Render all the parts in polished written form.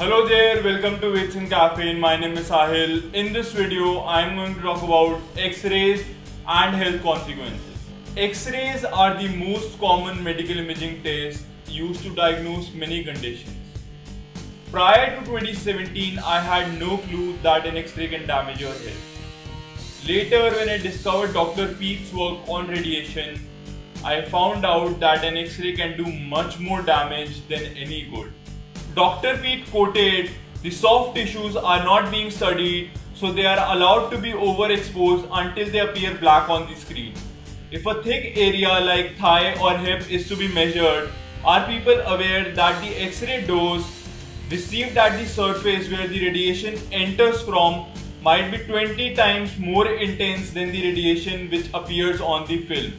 Hello there, welcome to Peat and Caffeine. My name is Sahil. In this video, I am going to talk about X-rays and health consequences. X-rays are the most common medical imaging test used to diagnose many conditions. Prior to 2017, I had no clue that an X-ray can damage your health. Later, when I discovered Dr. Peat's work on radiation, I found out that an X-ray can do much more damage than any good. Dr. Peat quoted, "The soft tissues are not being studied, so they are allowed to be overexposed until they appear black on the screen. If a thick area like thigh or hip is to be measured, are people aware that the X-ray dose received at the surface where the radiation enters from might be 20 times more intense than the radiation which appears on the film,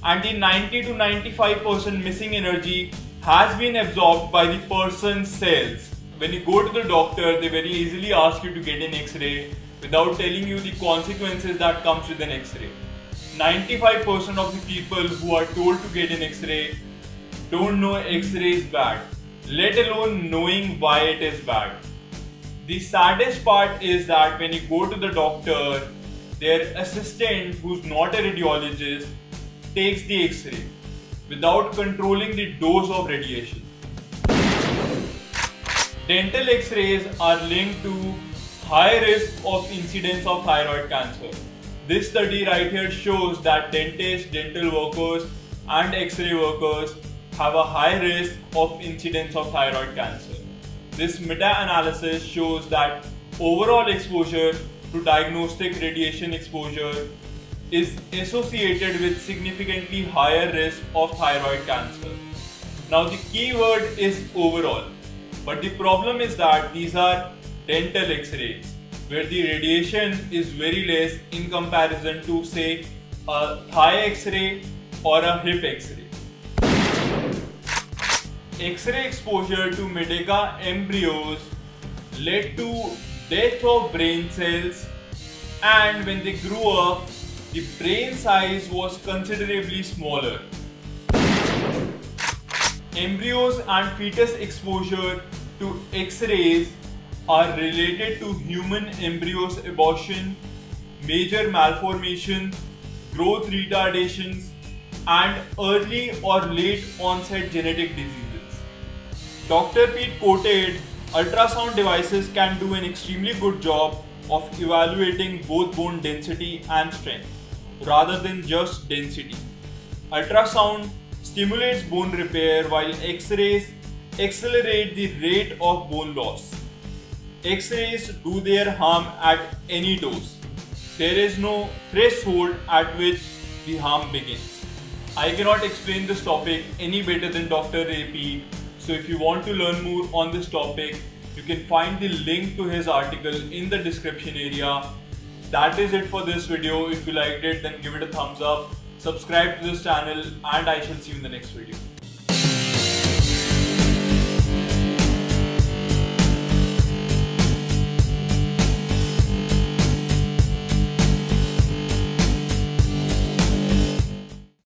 and the 90 to 95% missing energy has been absorbed by the person's cells." When you go to the doctor, they very easily ask you to get an X-ray without telling you the consequences that comes with an X-ray. 95% of the people who are told to get an X-ray don't know X-ray is bad, let alone knowing why it is bad. The saddest part is that when you go to the doctor, their assistant, who's not a radiologist, takes the X-ray without controlling the dose of radiation. Dental X-rays are linked to high risk of incidence of thyroid cancer. This study right here shows that dentists, dental workers and X-ray workers have a high risk of incidence of thyroid cancer. This meta-analysis shows that overall exposure to diagnostic radiation exposure is associated with significantly higher risk of thyroid cancer. Now the key word is overall, but the problem is that these are dental X-rays where the radiation is very less in comparison to, say, a thigh X-ray or a hip X-ray. X-ray exposure to Medica embryos led to death of brain cells, and when they grew up, the brain size was considerably smaller. Embryos and fetus exposure to X-rays are related to human embryos abortion, major malformations, growth retardations, and early or late onset genetic diseases. Dr. Peat quoted, "Ultrasound devices can do an extremely good job of evaluating both bone density and strength, rather than just density. Ultrasound stimulates bone repair while X-rays accelerate the rate of bone loss. X-rays do their harm at any dose. There is no threshold at which the harm begins." I cannot explain this topic any better than Dr. Peat, so if you want to learn more on this topic, you can find the link to his article in the description area. That is it for this video. If you liked it, then give it a thumbs up, subscribe to this channel, and I shall see you in the next video.